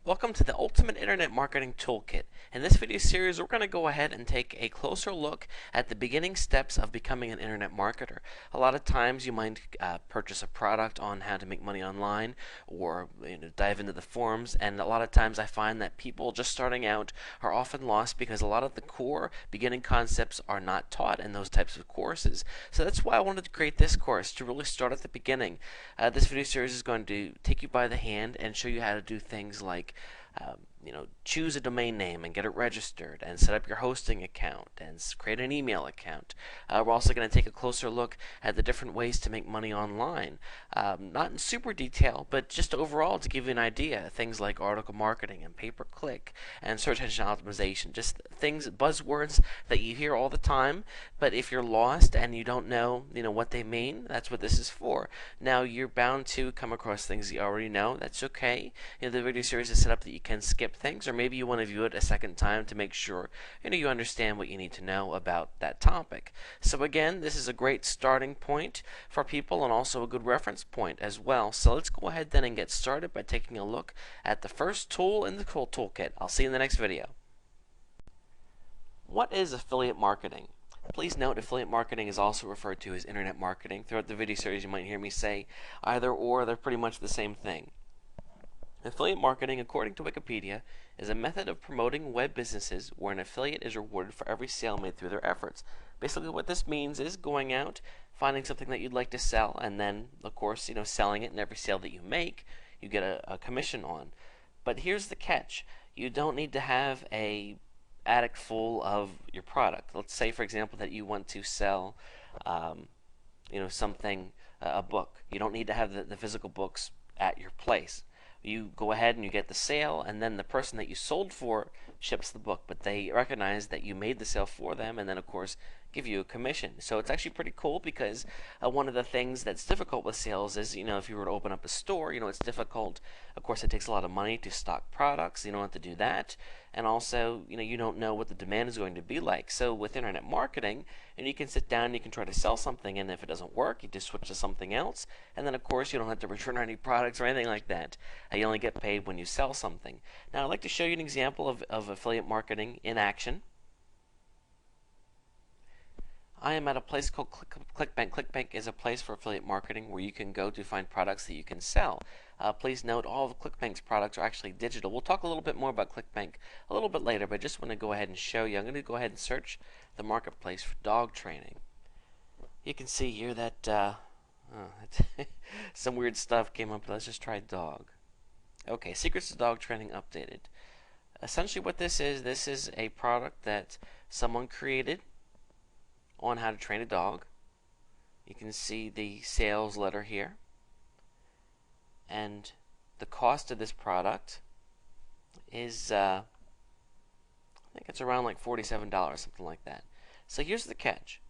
Welcome to the Ultimate Internet Marketing Toolkit. In this video series, we're going to go ahead and take a closer look at the beginning steps of becoming an internet marketer. A lot of times you might purchase a product on how to make money online or dive into the forums, and a lot of times I find that people just starting out are often lost because a lot of the core beginning concepts are not taught in those types of courses. So that's why I wanted to create this course, to really start at the beginning. This video series is going to take you by the hand and show you how to do things like choose a domain name and get it registered, and set up your hosting account, and create an email account. We're also going to take a closer look at the different ways to make money online. Not in super detail, but just overall to give you an idea. Things like article marketing and pay-per-click and search engine optimization. Just things, buzzwords that you hear all the time, but if you're lost and you don't know, what they mean, that's what this is for. Now, you're bound to come across things you already know. That's okay. The video series is set up that you can skip things, or maybe you want to view it a second time to make sure you understand what you need to know about that topic. So again, this is a great starting point for people and also a good reference point as well. So let's go ahead then and get started by taking a look at the first tool in the toolkit. I'll see you in the next video. What is affiliate marketing? Please note, affiliate marketing is also referred to as internet marketing. Throughout the video series you might hear me say either or. They're pretty much the same thing. Affiliate marketing, according to Wikipedia, is a method of promoting web businesses where an affiliate is rewarded for every sale made through their efforts. Basically what this means is going out, finding something that you'd like to sell, and then, of course, selling it, and every sale that you make, you get a commission on. But here's the catch. You don't need to have a attic full of your product. Let's say, for example, that you want to sell something, a book. You don't need to have the physical books at your place. You go ahead and you get the sale, and then the person that you sold for ships the book, but they recognize that you made the sale for them, and then of course give you a commission. So it's actually pretty cool, because one of the things that's difficult with sales is, if you were to open up a store, it's difficult. Of course, it takes a lot of money to stock products. You don't have to do that, and also you don't know what the demand is going to be like. So with internet marketing, and you can sit down and you can try to sell something, and if it doesn't work, you just switch to something else, and then of course you don't have to return any products or anything like that. You only get paid when you sell something. Now I'd like to show you an example of affiliate marketing in action. I am at a place called ClickBank. ClickBank is a place for affiliate marketing where you can go to find products that you can sell. Please note, all of ClickBank's products are actually digital. We'll talk a little bit more about ClickBank a little bit later, but I just want to go ahead and show you. I'm going to go ahead and search the marketplace for dog training. You can see here that some weird stuff came up. Let's just try dog. Okay, Secrets to Dog Training updated. Essentially what this is a product that someone created on how to train a dog. You can see the sales letter here. And the cost of this product is, I think it's around like $47, something like that. So here's the catch.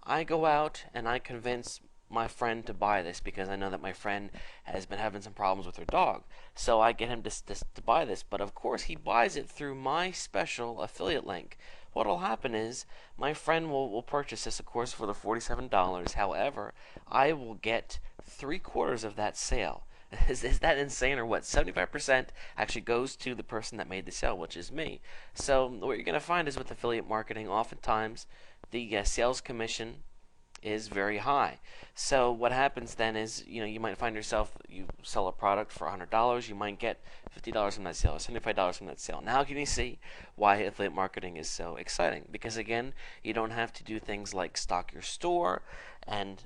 I go out and I convince my friend to buy this because I know that my friend has been having some problems with her dog. So I get him to buy this, but of course he buys it through my special affiliate link. What will happen is my friend will purchase this, of course, for the $47. However, I will get 3/4 of that sale. Is that insane or what? 75% actually goes to the person that made the sale, which is me. So what you're going to find is with affiliate marketing, oftentimes the sales commission is very high. So what happens then is, you might find yourself, you sell a product for $100, you might get $50 from that sale, or $75 from that sale. Now can you see why affiliate marketing is so exciting? Because again, you don't have to do things like stock your store, and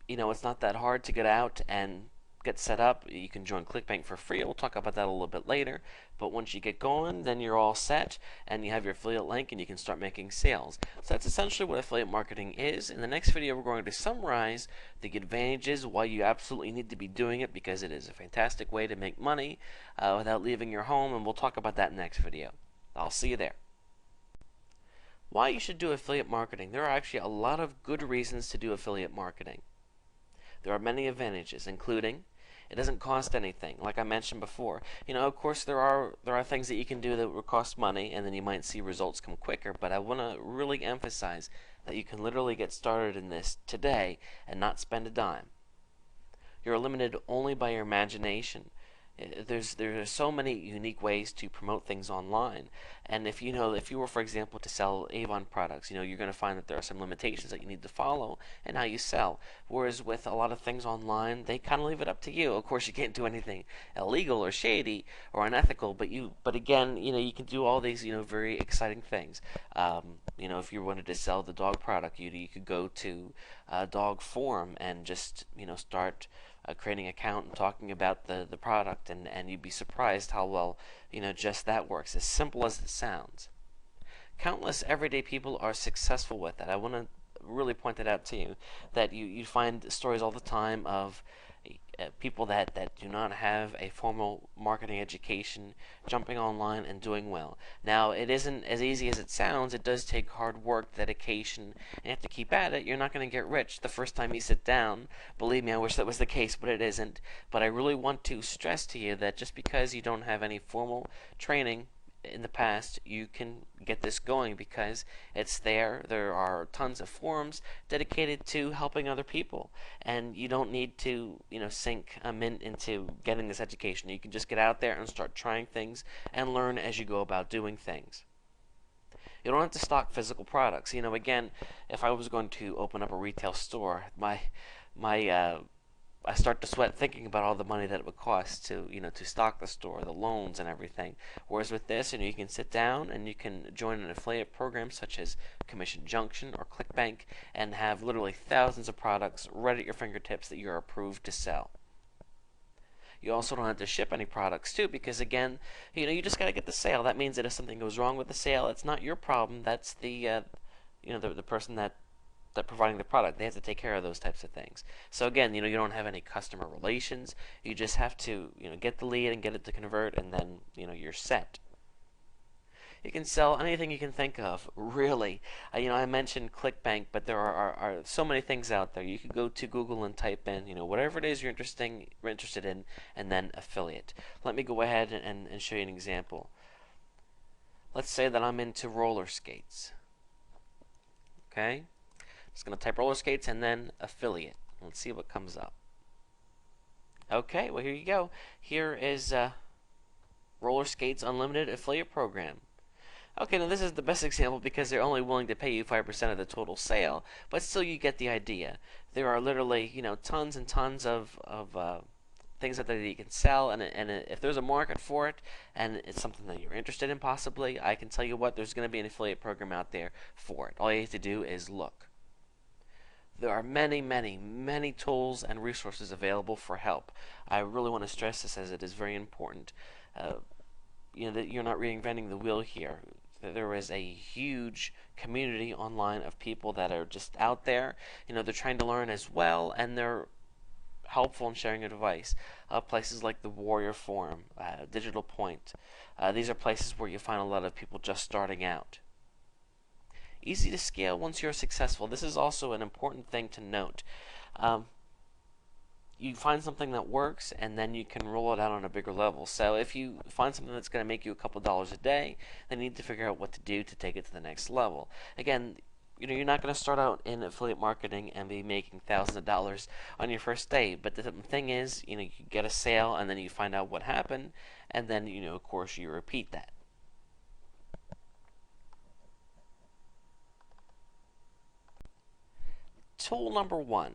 it's not that hard to get out and get set up. You can join ClickBank for free. We'll talk about that a little bit later. But once you get going, then you're all set, and you have your affiliate link, and you can start making sales. So that's essentially what affiliate marketing is. In the next video, we're going to summarize the advantages, why you absolutely need to be doing it, because it is a fantastic way to make money without leaving your home, and we'll talk about that in the next video. I'll see you there. Why you should do affiliate marketing. There are actually a lot of good reasons to do affiliate marketing. There are many advantages, including it doesn't cost anything, like I mentioned before. Of course, there are things that you can do that will cost money, and then you might see results come quicker. But I want to really emphasize that you can literally get started in this today and not spend a dime. You're limited only by your imagination. There are so many unique ways to promote things online, and if you were, for example, to sell Avon products, you're going to find that there are some limitations that you need to follow in how you sell. Whereas with a lot of things online, they kind of leave it up to you. Of course, you can't do anything illegal or shady or unethical, but again, you can do all these very exciting things. If you wanted to sell the dog product, you could go to a dog forum and just start creating an account and talking about the product, and you'd be surprised how well just that works, as simple as it sounds. Countless everyday people are successful with that. I want to really point that out to you, that you find stories all the time of people that do not have a formal marketing education jumping online and doing well. Now, it isn't as easy as it sounds. It does take hard work, dedication, and you have to keep at it. You're not going to get rich the first time you sit down. Believe me, I wish that was the case, but it isn't. But I really want to stress to you that just because you don't have any formal training in the past, you can get this going because it's there. There are tons of forums dedicated to helping other people, and you don't need to sink a mint into getting this education. You can just get out there and start trying things and learn as you go about doing things. You don't have to stock physical products. Again, if I was going to open up a retail store, I start to sweat thinking about all the money that it would cost to stock the store, the loans and everything. Whereas with this, you can sit down and you can join an affiliate program such as Commission Junction or ClickBank and have literally thousands of products right at your fingertips that you're approved to sell. You also don't have to ship any products too, because again, you just got to get the sale. That means that if something goes wrong with the sale, it's not your problem. That's the person that providing the product. They have to take care of those types of things. So again, you don't have any customer relations. You just have to get the lead and get it to convert, and then you're set. You can sell anything you can think of, really. I mentioned ClickBank, but there are so many things out there. You could go to Google and type in whatever it is you're interested in, and then affiliate. Let me go ahead and show you an example. Let's say that I'm into roller skates. Okay? Just going to type roller skates and then affiliate. Let's see what comes up. Okay, well here you go. Here is Roller Skates Unlimited Affiliate Program. Okay, now this is the best example because they're only willing to pay you 5% of the total sale, but still you get the idea. There are literally tons and tons of things that you can sell, and if there's a market for it and it's something that you're interested in possibly, I can tell you what, there's going to be an affiliate program out there for it. All you have to do is look. There are many, many, many tools and resources available for help. I really want to stress this as it is very important. That you're not reinventing the wheel here. There is a huge community online of people that are just out there. They're trying to learn as well, and they're helpful in sharing advice. Places like the Warrior Forum, Digital Point. These are places where you find a lot of people just starting out. Easy to scale once you're successful. This is also an important thing to note. You find something that works, and then you can roll it out on a bigger level. So if you find something that's going to make you a couple dollars a day, then you need to figure out what to do to take it to the next level. Again, you're not going to start out in affiliate marketing and be making thousands of dollars on your first day. But the thing is, you get a sale, and then you find out what happened, and then of course, you repeat that. Tool number 1,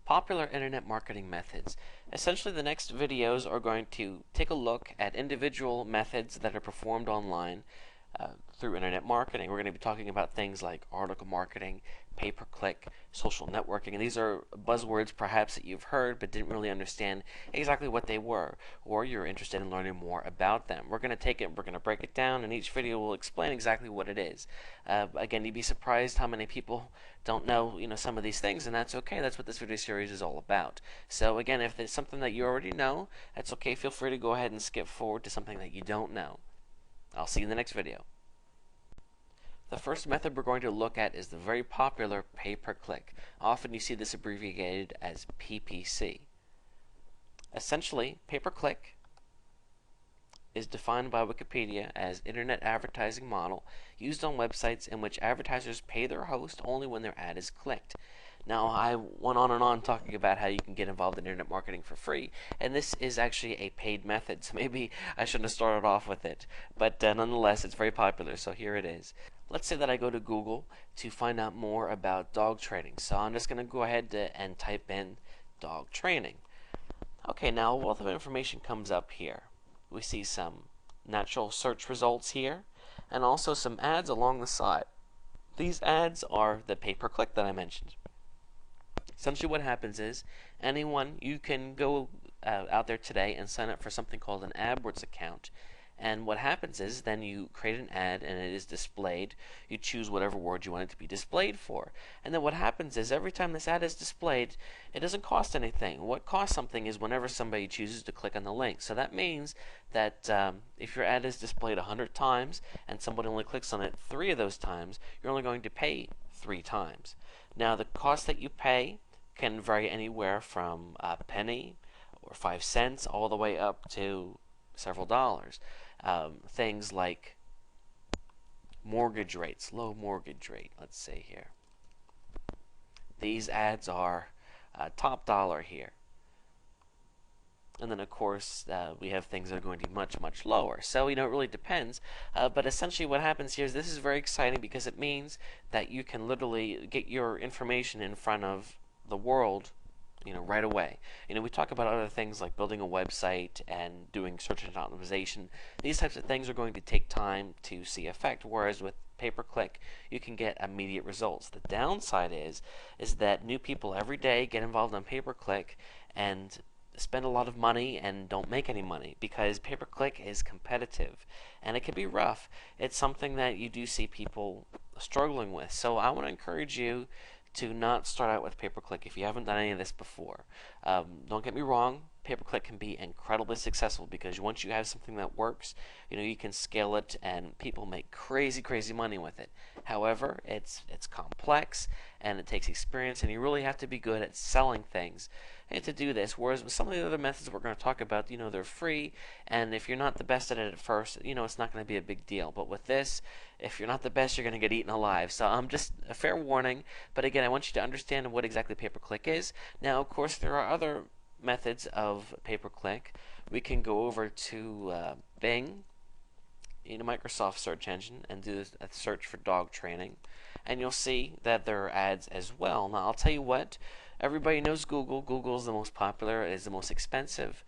popular internet marketing methods. Essentially, the next videos are going to take a look at individual methods that are performed online through internet marketing. We're going to be talking about things like article marketing, pay-per-click, social networking, and these are buzzwords perhaps that you've heard but didn't really understand exactly what they were, or you're interested in learning more about them. We're going to take it, we're going to break it down, and each video will explain exactly what it is. Again, you'd be surprised how many people don't know some of these things, and that's okay. That's what this video series is all about. So again, if there's something that you already know, that's okay. Feel free to go ahead and skip forward to something that you don't know. I'll see you in the next video. The first method we're going to look at is the very popular pay-per-click. Often you see this abbreviated as PPC. Essentially, pay-per-click is defined by Wikipedia as internet advertising model used on websites in which advertisers pay their host only when their ad is clicked. Now, I went on and on talking about how you can get involved in internet marketing for free, and this is actually a paid method, so maybe I shouldn't have started off with it. But nonetheless, it's very popular, so here it is. Let's say that I go to Google to find out more about dog training. So I'm just going to go ahead and type in dog training. Okay, now a wealth of information comes up here. We see some natural search results here, and also some ads along the side. These ads are the pay-per-click that I mentioned. Essentially what happens is you can go out there today and sign up for something called an AdWords account. And what happens is then you create an ad and it is displayed. You choose whatever word you want it to be displayed for. And then what happens is every time this ad is displayed, it doesn't cost anything. What costs something is whenever somebody chooses to click on the link. So that means that if your ad is displayed 100 times and somebody only clicks on it 3 of those times, you're only going to pay 3 times. Now the cost that you pay can vary anywhere from a penny or 5 cents all the way up to several dollars. Things like mortgage rates, low mortgage rate, let's say here. These ads are top dollar here. And then, of course, we have things that are going to be much, much lower. So, it really depends. But essentially what happens here is this is very exciting because it means that you can literally get your information in front of the world right away. We talk about other things like building a website and doing search engine optimization. These types of things are going to take time to see effect, whereas with pay-per-click, you can get immediate results. The downside is that new people every day get involved on pay-per-click and spend a lot of money and don't make any money because pay-per-click is competitive and it can be rough. It's something that you do see people struggling with. So I want to encourage you to not start out with pay-per-click if you haven't done any of this before. Don't get me wrong, pay-per-click can be incredibly successful because once you have something that works, you can scale it and people make crazy, crazy money with it. However, it's complex and it takes experience and you really have to be good at selling things and to do this. Whereas with some of the other methods we're going to talk about, they're free, and if you're not the best at it at first, it's not going to be a big deal. But with this, if you're not the best, you're going to get eaten alive. So just a fair warning. But again, I want you to understand what exactly pay-per-click is. Now, of course, there are other methods of pay-per-click. We can go over to Bing, Microsoft search engine, and do a search for dog training, and you'll see that there are ads as well. Now, I'll tell you what. Everybody knows Google. Google is the most popular. It is the most expensive.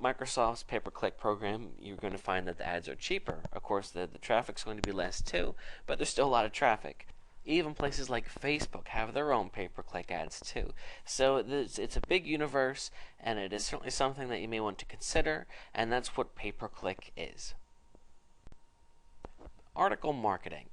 Microsoft's pay-per-click program, you're going to find that the ads are cheaper. Of course, the traffic's going to be less too, but there's still a lot of traffic. Even places like Facebook have their own pay-per-click ads too. So it's a big universe, and it is certainly something that you may want to consider, and that's what pay-per-click is. Article marketing.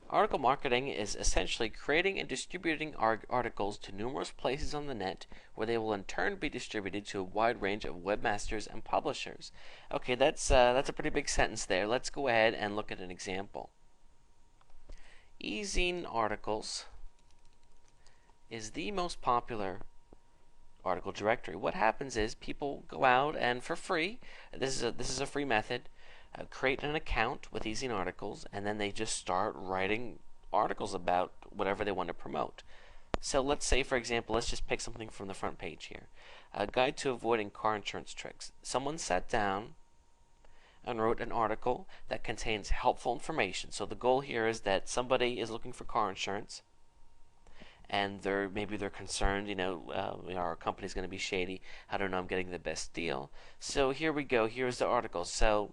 Article marketing is essentially creating and distributing articles to numerous places on the net where they will in turn be distributed to a wide range of webmasters and publishers. Okay, that's a pretty big sentence there. Let's go ahead and look at an example. E-zine articles is the most popular article directory. What happens is people go out and for free, this is a free method, create an account with e-zine articles, and then they just start writing articles about whatever they want to promote. So let's say, for example, let's just pick something from the front page here. A guide to avoiding car insurance tricks. Someone sat down and wrote an article that contains helpful information. So the goal here is that somebody is looking for car insurance, and maybe they're concerned, our company's going to be shady. How do I know I'm getting the best deal? So here we go. Here's the article. So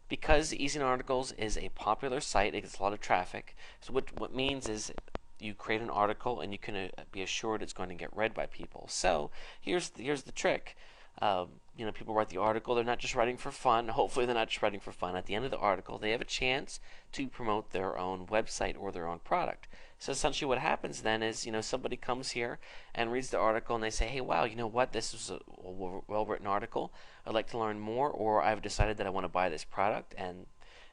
because e-zine articles is a popular site, it gets a lot of traffic. So what means is you create an article and you can be assured it's going to get read by people. So here's the trick. People write the article. They're not just writing for fun. Hopefully they're not just writing for fun. At the end of the article, they have a chance to promote their own website or their own product. So essentially what happens then is, somebody comes here and reads the article and they say, hey, wow, you know what? This is a well-written article. I'd like to learn more, or I've decided that I want to buy this product, and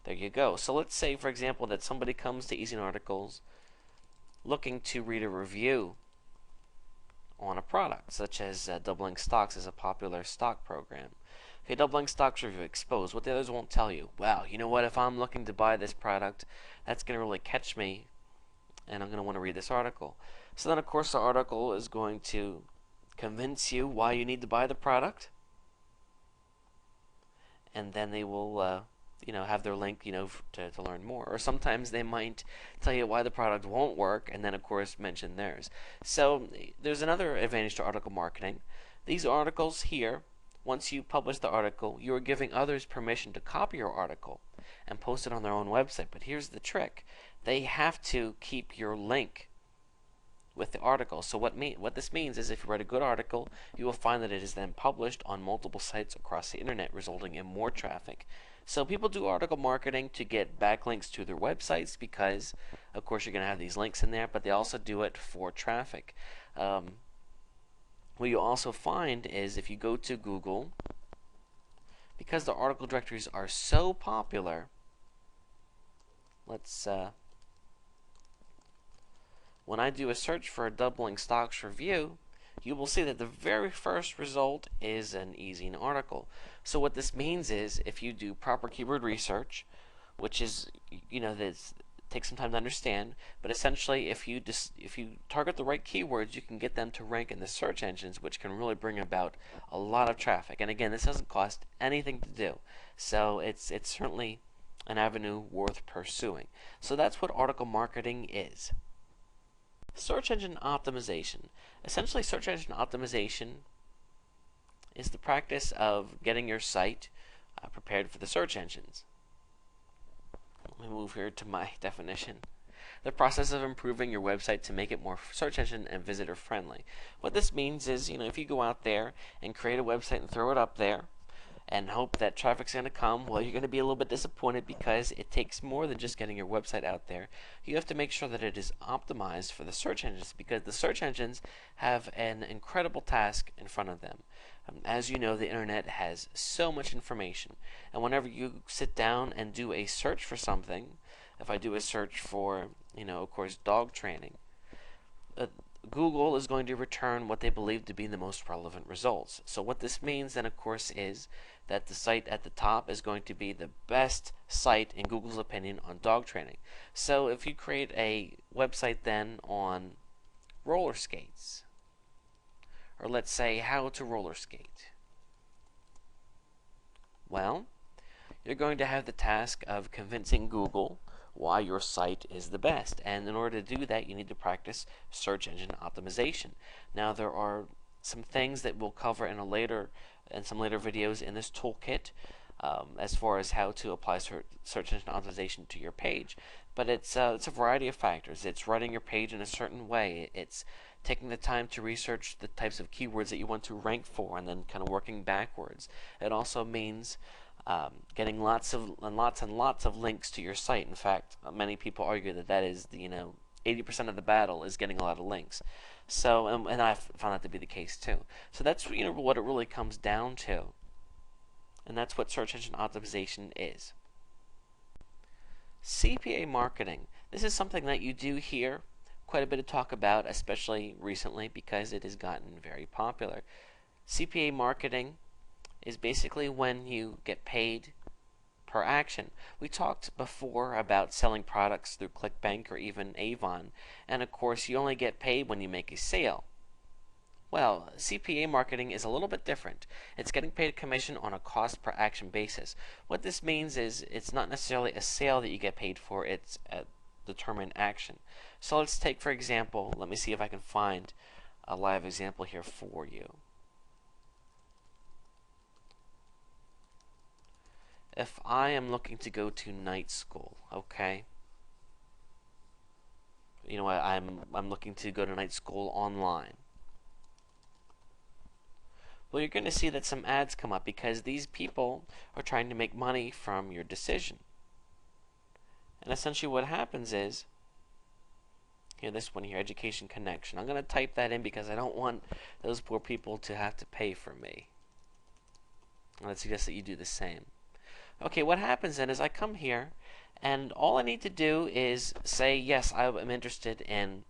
there you go. So let's say, for example, that somebody comes to e-zine articles looking to read a review on a product, such as Doubling Stocks is a popular stock program. Okay, Doubling Stocks review exposed. What the others won't tell you. Wow, you know what? If I'm looking to buy this product, that's going to really catch me and I'm going to want to read this article. So then, of course, the article is going to convince you why you need to buy the product, and then they will have their link, to learn more. Or sometimes they might tell you why the product won't work, and then of course mention theirs. So there's another advantage to article marketing. These articles here, once you publish the article, you are giving others permission to copy your article and post it on their own website. But here's the trick: they have to keep your link with the article. So what this means is, if you write a good article, you will find that it is then published on multiple sites across the internet, resulting in more traffic. So people do article marketing to get backlinks to their websites because, of course, you're going to have these links in there, but they also do it for traffic. What you also find is, if you go to Google, because the article directories are so popular, when I do a search for a doubling stocks review, you will see that the very first result is an easy article. So what this means is, if you do proper keyword research, which is, that takes some time to understand, but essentially if you target the right keywords, you can get them to rank in the search engines, which can really bring about a lot of traffic. And again, this doesn't cost anything to do, so it's certainly an avenue worth pursuing. So that's what article marketing is. Search engine optimization. Essentially, search engine optimization is the practice of getting your site prepared for the search engines. Let me move here to my definition. The process of improving your website to make it more search engine and visitor friendly. What this means is, if you go out there and create a website and throw it up there and hope that traffic's going to come, well, you're going to be a little bit disappointed, because it takes more than just getting your website out there. You have to make sure that it is optimized for the search engines, because the search engines have an incredible task in front of them. As you know, the internet has so much information, and whenever you sit down and do a search for something, if I do a search for, of course, dog training, Google is going to return what they believe to be the most relevant results. So what this means then, of course, is that the site at the top is going to be the best site in Google's opinion on dog training. So if you create a website then on roller skates, or let's say how to roller skate, well, you're going to have the task of convincing Google why your site is the best. And in order to do that, you need to practice search engine optimization. Now, there are some things that we'll cover in some later videos in this toolkit, as far as how to apply search engine optimization to your page. But it's a variety of factors. It's writing your page in a certain way. It's taking the time to research the types of keywords that you want to rank for, and then kind of working backwards. It also means getting lots and lots of links to your site. In fact, many people argue that is 80% of the battle is getting a lot of links. So, and I found that to be the case too. So that's what it really comes down to, and that's what search engine optimization is. CPA marketing. This is something that you do hear quite a bit of talk about, especially recently, because it has gotten very popular. CPA marketing is basically when you get paid per action. We talked before about selling products through ClickBank or even Avon, and of course you only get paid when you make a sale. Well, CPA marketing is a little bit different. It's getting paid a commission on a cost per action basis. What this means is, it's not necessarily a sale that you get paid for, it's a determined action. So let's take, for example, let me see if I can find a live example here for you. If I am looking to go to night school, okay? I'm looking to go to night school online. Well, you're going to see that some ads come up, because these people are trying to make money from your decision. And essentially what happens is, this one here, Education Connection. I'm going to type that in because I don't want those poor people to have to pay for me. And I'd suggest that you do the same. Okay, what happens then is I come here, and all I need to do is say, yes, I am interested in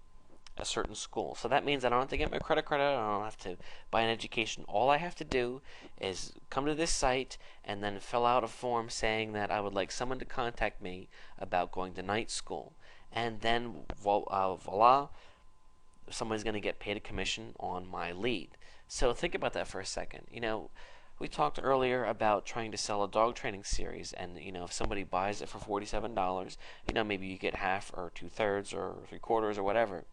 a certain school. So that means I don't have to get my credit card out, I don't have to buy an education. All I have to do is come to this site and then fill out a form saying that I would like someone to contact me about going to night school. and then voila, somebody's going to get paid a commission on my lead. So think about that for a second. We talked earlier about trying to sell a dog training series, and if somebody buys it for $47, maybe you get half or 2/3 or 3/4 or whatever.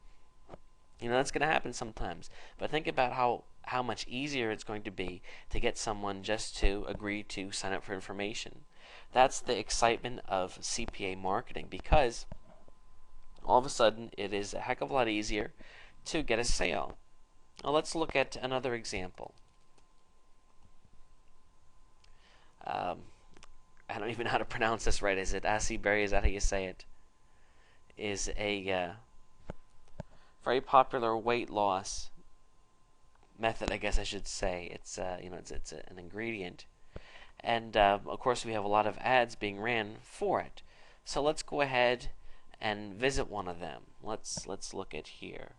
That's going to happen sometimes. But think about how much easier it's going to be to get someone just to agree to sign up for information. That's the excitement of CPA marketing, because all of a sudden it is a heck of a lot easier to get a sale. Now let's look at another example. I don't even know how to pronounce this right. Is it Asiberry? Is that how you say it? Is a very popular weight loss method, I guess I should say. It's it's an ingredient, and of course we have a lot of ads being ran for it. So let's go ahead and visit one of them. Let's look at here,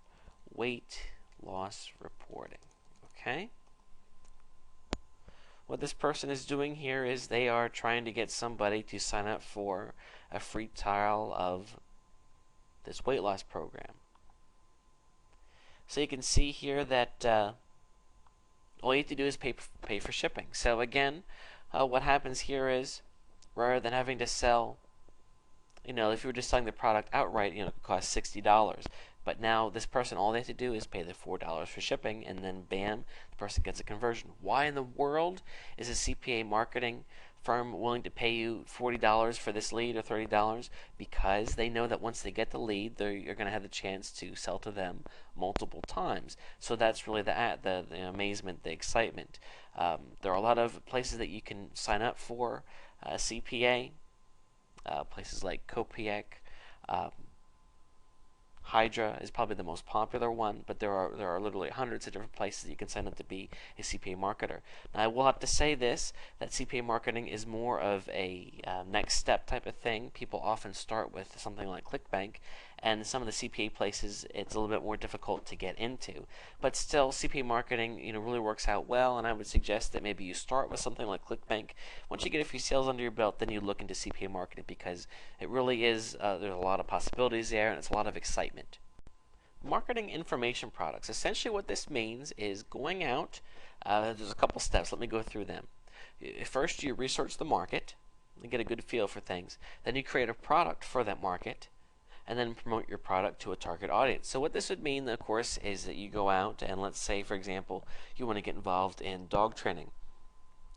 weight loss reporting. Okay. What this person is doing here is they are trying to get somebody to sign up for a free trial of this weight loss program. So you can see here that all you have to do is pay for shipping. So again, what happens here is, rather than having to sell, if you were just selling the product outright, it could cost $60. But now this person, all they have to do is pay the $4 for shipping, and then bam, the person gets a conversion. Why in the world is a CPA marketing firm willing to pay you $40 for this lead or $30? Because they know that once they get the lead, you're going to have the chance to sell to them multiple times. So that's really the amazement, the excitement. There are a lot of places that you can sign up for CPA, places like Copiac. Hydra is probably the most popular one, but there are literally hundreds of different places you can sign up to be a CPA marketer. Now, I will have to say this, that CPA marketing is more of a next step type of thing. People often start with something like ClickBank, and some of the CPA places it's a little bit more difficult to get into. But still, CPA marketing really works out well, and I would suggest that maybe you start with something like ClickBank. Once you get a few sales under your belt, then you look into CPA marketing, because it really is, there's a lot of possibilities there, and it's a lot of excitement. Marketing information products. Essentially what this means is going out, there's a couple steps. Let me go through them. First, you research the market and get a good feel for things. Then you create a product for that market, and then promote your product to a target audience. So what this would mean, of course, is that you go out and, let's say, for example, you want to get involved in dog training.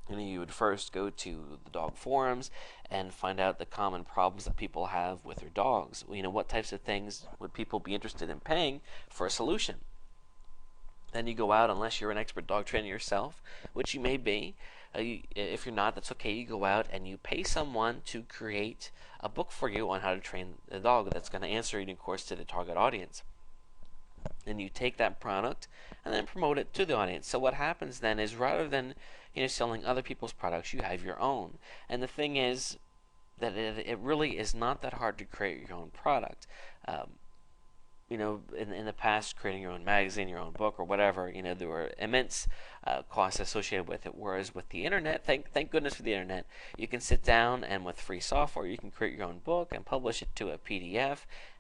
You would first go to the dog forums and find out the common problems that people have with their dogs. What types of things would people be interested in paying for a solution? Then you go out, unless you're an expert dog trainer yourself, which you may be. If you're not, that's okay. You go out and you pay someone to create a book for you on how to train the dog that's going to answer, of course, to the target audience. Then you take that product and then promote it to the audience. So what happens then is, rather than selling other people's products, you have your own. And the thing is that it really is not that hard to create your own product. In the past, creating your own magazine, your own book, or whatever, there were immense costs associated with it. Whereas with the internet, thank goodness for the internet, you can sit down and with free software, you can create your own book and publish it to a PDF,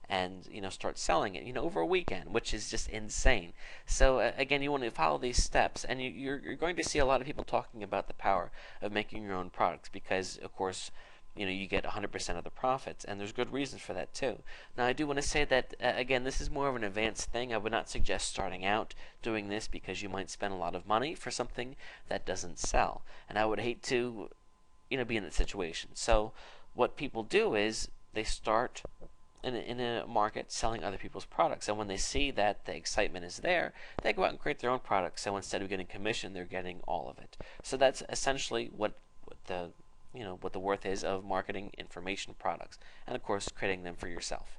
and start selling it over a weekend, which is just insane. So again, you want to follow these steps, and you're going to see a lot of people talking about the power of making your own products, because of course you get 100% of the profits, and there's good reasons for that too. Now, I do want to say that again, this is more of an advanced thing. I would not suggest starting out doing this, because you might spend a lot of money for something that doesn't sell, and I would hate to be in that situation. So what people do is they start in a market selling other people's products, and when they see that the excitement is there, they go out and create their own products. So instead of getting commission, they're getting all of it. So that's essentially what the worth is of marketing information products, and of course creating them for yourself.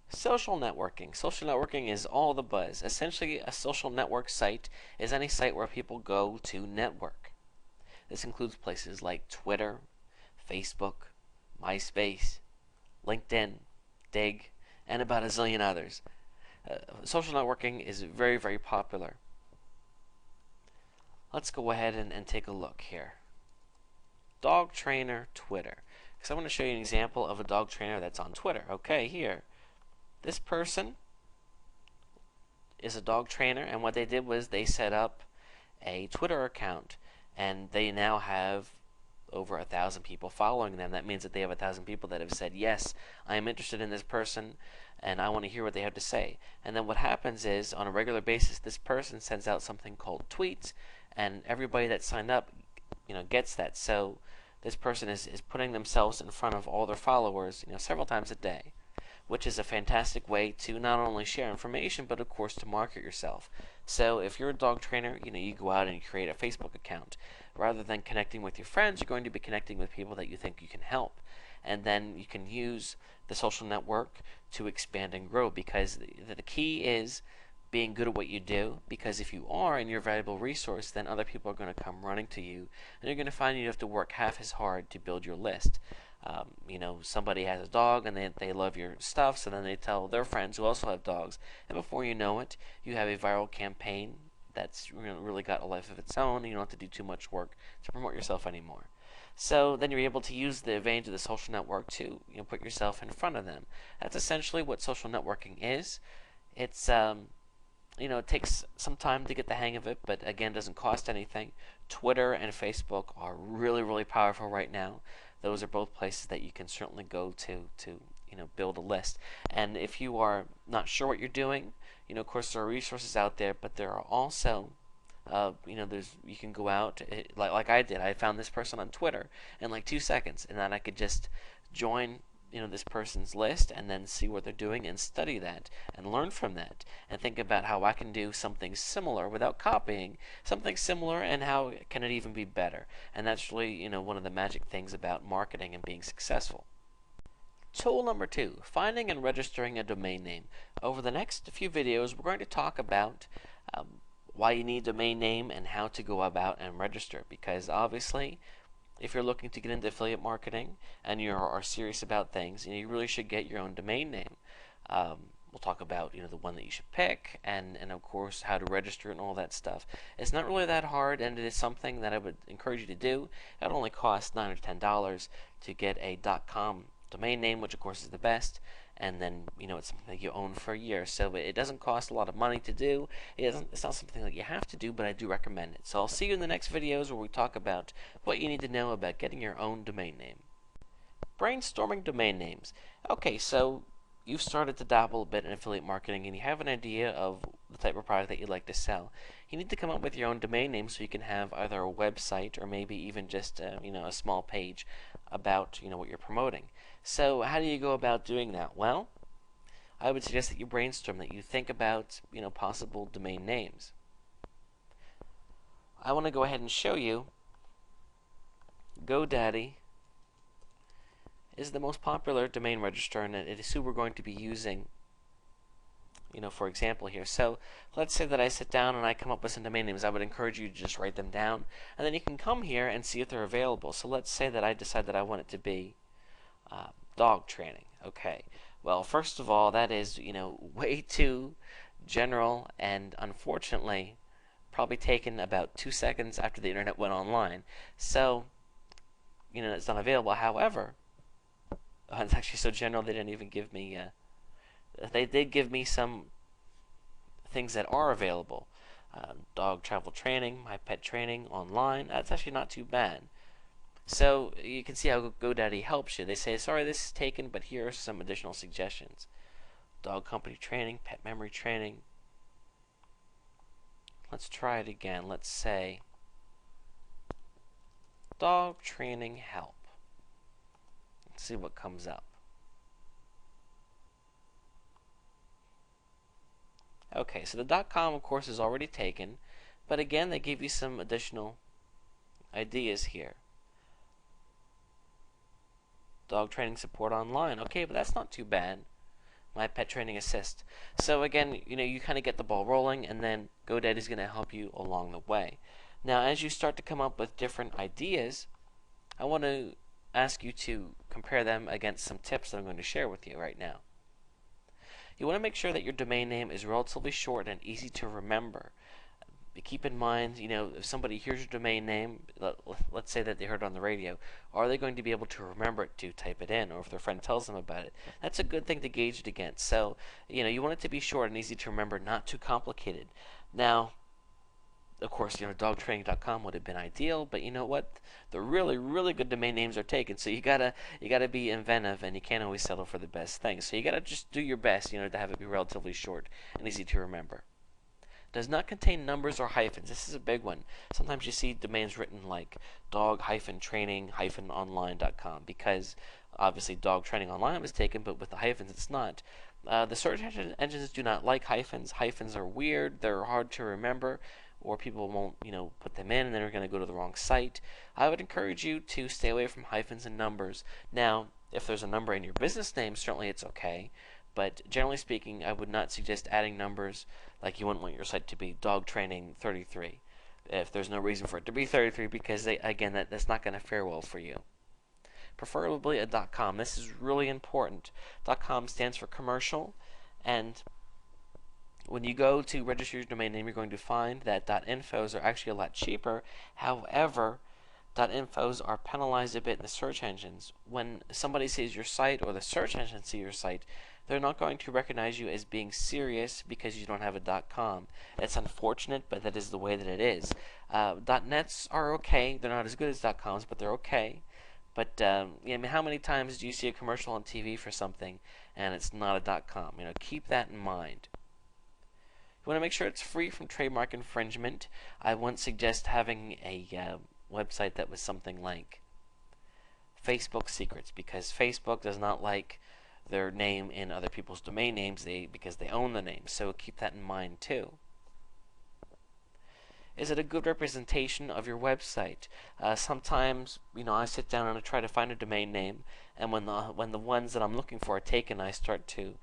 Social networking. Social networking is all the buzz. Essentially, a social network site is any site where people go to network. This includes places like Twitter, Facebook, MySpace, LinkedIn, Dig, and about a zillion others. Social networking is very, very popular. Let's go ahead and take a look here. Dog trainer Twitter. because I want to show you an example of a dog trainer that's on Twitter. Okay, here. This person is a dog trainer, and what they did was they set up a Twitter account, and they now have over 1,000 people following them. That means that they have 1,000 people that have said, yes, I am interested in this person, and I want to hear what they have to say. And then what happens is, on a regular basis, this person sends out something called tweets, and everybody that signed up, gets that. So this person is putting themselves in front of all their followers, several times a day, which is a fantastic way to not only share information, but of course to market yourself. So if you're a dog trainer, you go out and you create a Facebook account. Rather than connecting with your friends, you're going to be connecting with people that you think you can help. And then you can use the social network to expand and grow, because the key is being good at what you do, because if you are and you're a valuable resource, then other people are going to come running to you, and you're going to find you have to work half as hard to build your list. Somebody has a dog and they love your stuff, so then they tell their friends who also have dogs, and before you know it, you have a viral campaign that's really got a life of its own, and you don't have to do too much work to promote yourself anymore. So then you're able to use the advantage of the social network to put yourself in front of them. That's essentially what social networking is. It's it takes some time to get the hang of it, but again, doesn't cost anything. Twitter and Facebook are really, really powerful right now. Those are both places that you can certainly go to build a list. And if you are not sure what you're doing, of course there are resources out there, but there are also you can go out like I did. I found this person on Twitter in like 2 seconds, and then I could just join this person's list and then see what they're doing and study that and learn from that and think about how I can do something similar without copying something similar, and how can it even be better. And that's really one of the magic things about marketing and being successful. Tool number 2, finding and registering a domain name. Over the next few videos, we're going to talk about why you need a domain name and how to go about and register, because obviously if you're looking to get into affiliate marketing and you are serious about things, you really should get your own domain name. We'll talk about the one that you should pick, and of course how to register and all that stuff. It's not really that hard, and it is something that I would encourage you to do. It only costs $9 or $10 to get a .com domain name, which of course is the best, and then it's something that you own for a year, so it doesn't cost a lot of money to do. It's not something that you have to do, but I do recommend it. So I'll see you in the next videos where we talk about what you need to know about getting your own domain name. Brainstorming domain names. Okay, so you've started to dabble a bit in affiliate marketing and you have an idea of the type of product that you'd like to sell. You need to come up with your own domain name so you can have either a website or maybe even just a small page about what you're promoting. So how do you go about doing that? Well, I would suggest that you brainstorm, that you think about possible domain names. I want to go ahead and show you GoDaddy is the most popular domain registrar, and it is who we're going to be using for example here. So let's say that I sit down and I come up with some domain names. I would encourage you to just write them down, and then you can come here and see if they're available. So let's say that I decide that I want it to be dog training. Okay, well, first of all, that is way too general, and unfortunately probably taken about 2 seconds after the internet went online. So it's not available. However, it's actually so general they didn't even give me they did give me some things that are available. Dog travel training, my pet training online. That's actually not too bad. So you can see how GoDaddy helps you. They say, sorry, this is taken, but here are some additional suggestions. Dog company training, pet memory training. Let's try it again. Let's say dog training help. Let's see what comes up. Okay, so the .com, of course, is already taken, but again, they give you some additional ideas here. Dog training support online. Okay, but that's not too bad. My pet training assist. So again, you kind of get the ball rolling, and then GoDaddy is going to help you along the way. Now, as you start to come up with different ideas, I want to ask you to compare them against some tips that I'm going to share with you right now. You want to make sure that your domain name is relatively short and easy to remember. keep in mind, if somebody hears your domain name, let's say that they heard it on the radio, are they going to be able to remember it to type it in, or if their friend tells them about it? That's a good thing to gauge it against. So, you want it to be short and easy to remember, not too complicated. Now, of course, dogtraining.com would have been ideal, but you know what? The really, really good domain names are taken, so you gotta be inventive, and you can't always settle for the best thing. So you gotta just do your best, to have it be relatively short and easy to remember. Does not contain numbers or hyphens. This is a big one. Sometimes you see domains written like dog-training-online.com, because obviously dog training online was taken, but with the hyphens it's not. The search engines do not like hyphens. Hyphens are weird. They're hard to remember, or people won't, put them in, and then they're going to go to the wrong site. I would encourage you to stay away from hyphens and numbers. Now, if there's a number in your business name, certainly it's okay. But generally speaking, I would not suggest adding numbers. Like, you wouldn't want your site to be dog training 33 if there's no reason for it to be 33, because that's not going to fare well for you. Preferably a .com. This is really important. .com stands for commercial, and when you go to register your domain name, you're going to find that .infos are actually a lot cheaper. However, .infos are penalized a bit in the search engines. When somebody sees your site, or the search engines see your site, they're not going to recognize you as being serious because you don't have a .com. It's unfortunate, but that is the way that it is. .nets are okay. They're not as good as .coms, but they're okay. But how many times do you see a commercial on TV for something and it's not a .com? Keep that in mind. You want to make sure it's free from trademark infringement. I wouldn't suggest having a website that was something like Facebook Secrets, because Facebook does not like their name in other people's domain names because they own the name. So keep that in mind too. Is it a good representation of your website? Sometimes, I sit down and I try to find a domain name, and when the ones that I'm looking for are taken, I start to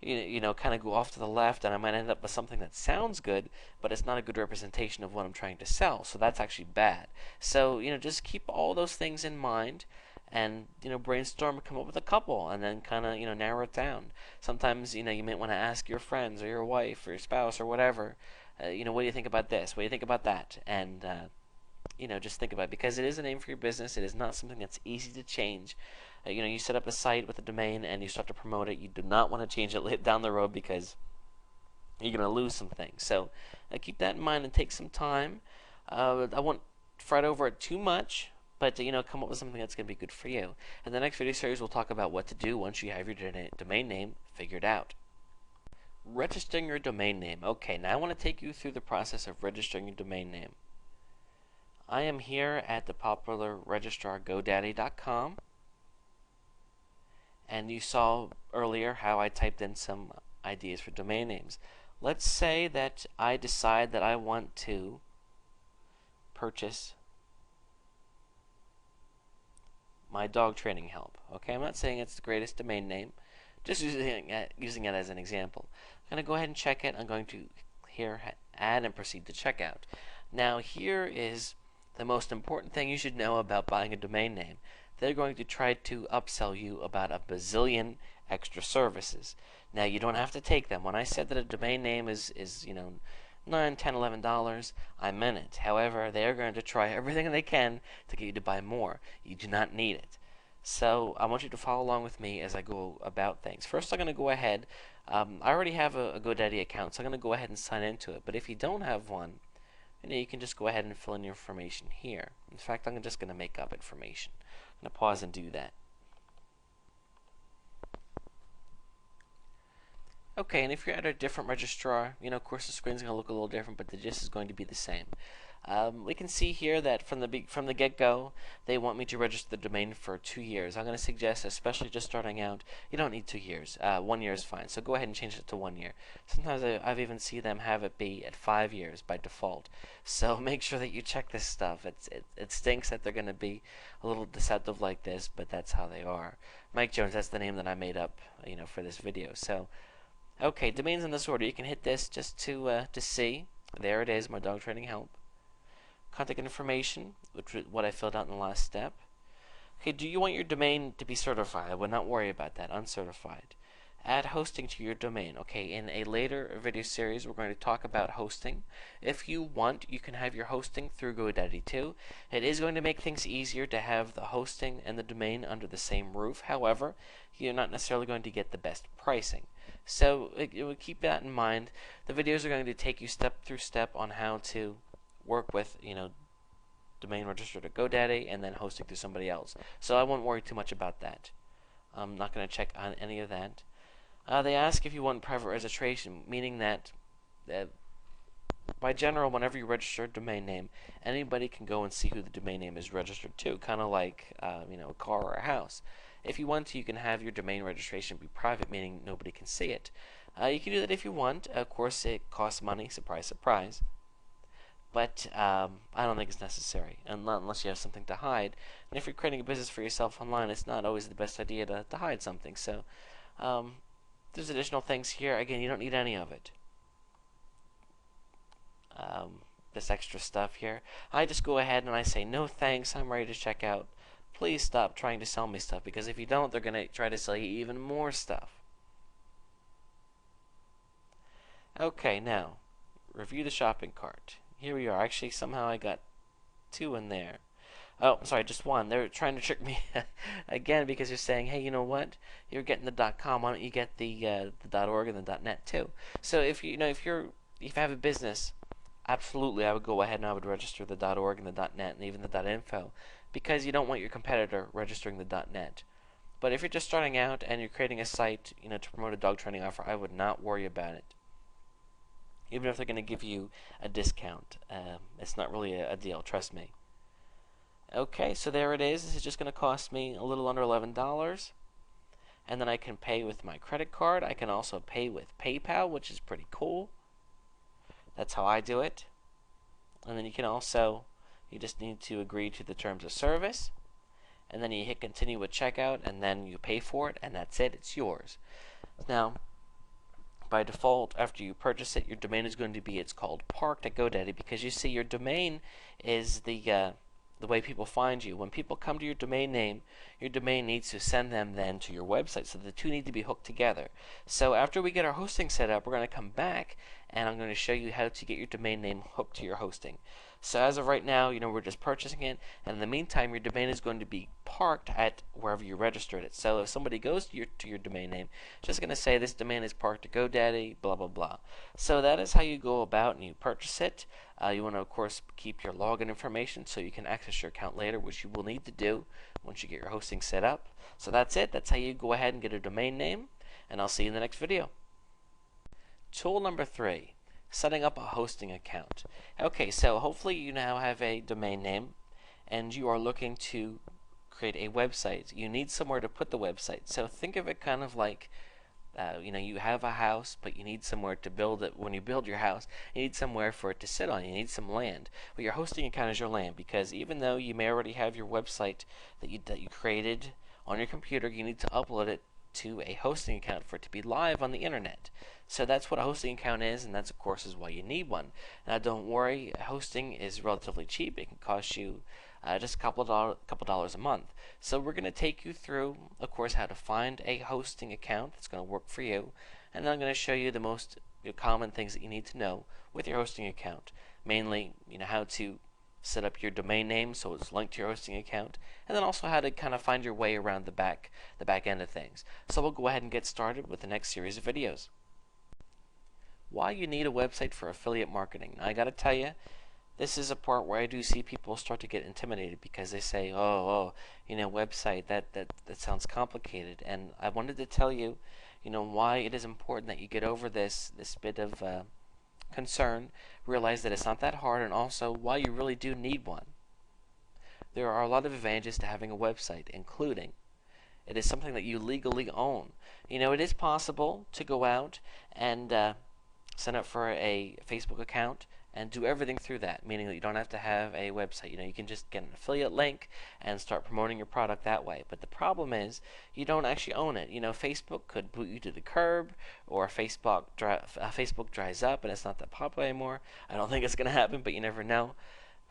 kind of go off to the left, and I might end up with something that sounds good, but it's not a good representation of what I'm trying to sell. So that's actually bad. So, just keep all those things in mind, and, brainstorm, come up with a couple, and then kind of, narrow it down. Sometimes, you might want to ask your friends, or your wife, or your spouse, or whatever, what do you think about this? What do you think about that? And, just think about it, because it is a name for your business. It is not something that's easy to change. You set up a site with a domain and you start to promote it. You do not want to change it down the road, because you're going to lose some things. So keep that in mind and take some time. I won't fret over it too much, but come up with something that's going to be good for you. In the next video series, we'll talk about what to do once you have your domain name figured out. Registering your domain name. Okay, now I want to take you through the process of registering your domain name. I am here at the popular registrar GoDaddy.com, and you saw earlier how I typed in some ideas for domain names. Let's say that I decide that I want to purchase my dog training help. Okay, I'm not saying it's the greatest domain name, just using it as an example. I'm going to go ahead and check it. I'm going to here add and proceed to checkout. Now here is the most important thing you should know about buying a domain name. They're going to try to upsell you about a bazillion extra services. Now you don't have to take them. When I said that a domain name is $9, $10, $11, I meant it. However, they are going to try everything they can to get you to buy more. You do not need it. So I want you to follow along with me as I go about things. First, I'm going to go ahead. I already have a GoDaddy account, so I'm going to go ahead and sign into it. But if you don't have one, you can just go ahead and fill in your information here. In fact, I'm just going to make up information. I'm going to pause and do that. Okay, and if you're at a different registrar, of course the screen's going to look a little different, but the gist is going to be the same. We can see here that from the get-go, they want me to register the domain for 2 years. I'm going to suggest, especially just starting out, you don't need 2 years. 1 year is fine. So go ahead and change it to 1 year. Sometimes I've even seen them have it be at 5 years by default. So make sure that you check this stuff. It stinks that they're going to be a little deceptive like this, but that's how they are. Mike Jones, that's the name that I made up, for this video. So, okay, domains in this order. You can hit this just to see. There it is, my dog training help. Contact information, which is what I filled out in the last step. Okay, do you want your domain to be certified? I would not worry about that, uncertified. add hosting to your domain. Okay, in a later video series, we're going to talk about hosting. If you want, you can have your hosting through GoDaddy too. It is going to make things easier to have the hosting and the domain under the same roof. However, you're not necessarily going to get the best pricing. So keep that in mind. The videos are going to take you step through step on how to work with, domain registered to GoDaddy and then hosting to somebody else. So I won't worry too much about that. I'm not going to check on any of that. They ask if you want private registration, meaning that by general, whenever you register a domain name, anybody can go and see who the domain name is registered to, kind of like a car or a house. If you want to, you can have your domain registration be private, meaning nobody can see it. You can do that if you want. Of course, it costs money, surprise, surprise. But I don't think it's necessary, unless you have something to hide. And if you're creating a business for yourself online, it's not always the best idea to hide something. So there's additional things here. Again, you don't need any of it. This extra stuff here. I just go ahead and I say, no thanks, I'm ready to check out. Please stop trying to sell me stuff, because if you don't, they're going to try to sell you even more stuff. Okay, now, review the shopping cart. Here we are. Actually, somehow I got 2 in there. Oh, sorry, just 1. They're trying to trick me again, because you're saying, hey, you know what? You're getting the .com. Why don't you get the .org and the .net too? So if you have a business, absolutely, I would go ahead and I would register the .org and the .net and even the .info, because you don't want your competitor registering the .net. But if you're just starting out and you're creating a site, to promote a dog training offer, I would not worry about it. Even if they're going to give you a discount, it's not really a deal, trust me. Okay, so there it is. This is just going to cost me a little under $11. And then I can pay with my credit card. I can also pay with PayPal, which is pretty cool. That's how I do it. And then you can also, you just need to agree to the terms of service. And then you hit continue with checkout, and then you pay for it, and that's it. It's yours. Now, by default, after you purchase it, your domain is going to be, it's called parked at GoDaddy, because you see your domain is the way people find you. When people come to your domain name, your domain needs to send them then to your website, so the two need to be hooked together. So after we get our hosting set up, we're going to come back and I'm going to show you how to get your domain name hooked to your hosting. So as of right now, we're just purchasing it, and in the meantime, your domain is going to be parked at wherever you registered it. So if somebody goes to your domain name, it's just going to say this domain is parked at GoDaddy, blah blah blah. So that is how you go about and you purchase it. You want to, of course, keep your login information so you can access your account later, which you will need to do once you get your hosting set up. So that's it. That's how you go ahead and get a domain name, and I'll see you in the next video. Tool number 3. Setting up a hosting account. Okay, so hopefully you now have a domain name and you are looking to create a website. You need somewhere to put the website. So think of it kind of like you have a house, but you need somewhere to build it. When you build your house, you need somewhere for it to sit on. You need some land. Well, your hosting account is your land, because even though you may already have your website that you created on your computer, you need to upload it to a hosting account for it to be live on the internet. So that's what a hosting account is, and that's, of course, is why you need one. Now, don't worry, hosting is relatively cheap. It can cost you just a couple dollars a month. So we're going to take you through, of course, how to find a hosting account that's going to work for you, and then I'm going to show you the most common things that you need to know with your hosting account. Mainly, how to set up your domain name so it's linked to your hosting account, and then also how to kind of find your way around the back end of things. So we'll go ahead and get started with the next series of videos. Why you need a website for affiliate marketing. Now, I got to tell you, this is a part where I do see people start to get intimidated, because they say, website, that sounds complicated. And I wanted to tell you, why it is important that you get over this bit of concern, realize that it's not that hard, and also why you really do need one. There are a lot of advantages to having a website, including it is something that you legally own. It is possible to go out and sign up for a Facebook account and do everything through that, meaning that you don't have to have a website. You can just get an affiliate link and start promoting your product that way. But the problem is you don't actually own it. Facebook could boot you to the curb, or Facebook dries up and it's not that popular anymore. I don't think it's going to happen, but you never know.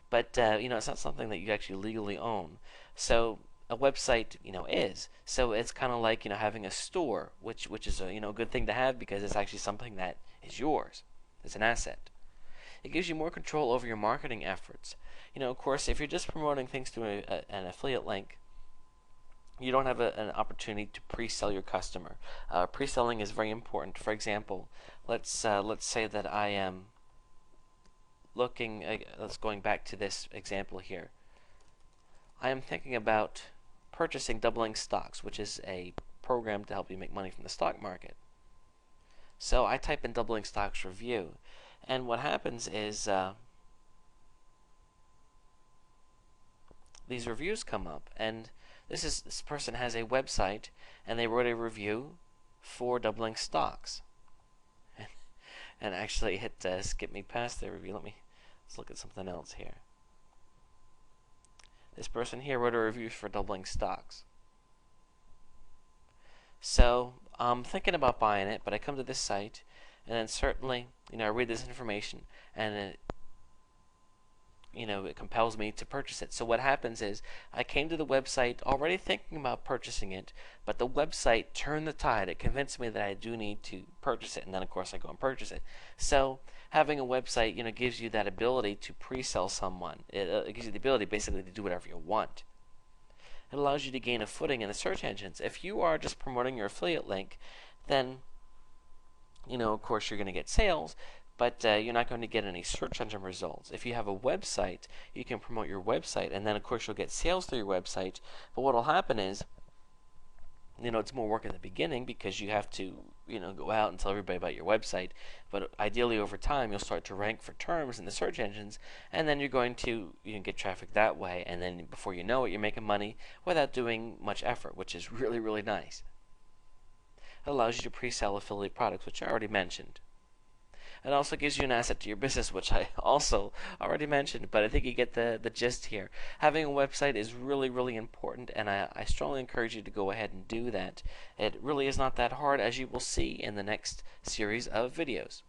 But it's not something that you actually legally own. So a website, is. So it's kind of like, having a store, which is a, good thing to have because it's actually something that is yours. It's an asset. It gives you more control over your marketing efforts. Of course, if you're just promoting things through an affiliate link, you don't have an opportunity to pre-sell your customer. Pre-selling is very important. For example, let's say that I am looking. Let's going back to this example here. I am thinking about purchasing doubling stocks, which is a program to help you make money from the stock market. So I type in doubling stocks review, and what happens is these reviews come up, and this person has a website, and they wrote a review for doubling stocks. And actually, it skipped me past the review. Let's look at something else here. This person here wrote a review for doubling stocks. So I'm thinking about buying it, but I come to this site, and then certainly, I read this information, and it compels me to purchase it. So what happens is I came to the website already thinking about purchasing it, but the website turned the tide. It convinced me that I do need to purchase it, and then of course I go and purchase it. So having a website, gives you that ability to pre-sell someone. It gives you the ability basically to do whatever you want. It allows you to gain a footing in the search engines. If you are just promoting your affiliate link, then of course you're going to get sales, but you're not going to get any search engine results. If you have a website, you can promote your website, and then of course you'll get sales through your website. But what will happen is, it's more work at the beginning because you have to, go out and tell everybody about your website. But ideally, over time, you'll start to rank for terms in the search engines, and then you're going to get traffic that way. And then before you know it, you're making money without doing much effort, which is really, really nice. It allows you to pre-sell affiliate products, which I already mentioned. It also gives you an asset to your business, which I also already mentioned, but I think you get the gist here. Having a website is really, really important, and I strongly encourage you to go ahead and do that. It really is not that hard, as you will see in the next series of videos.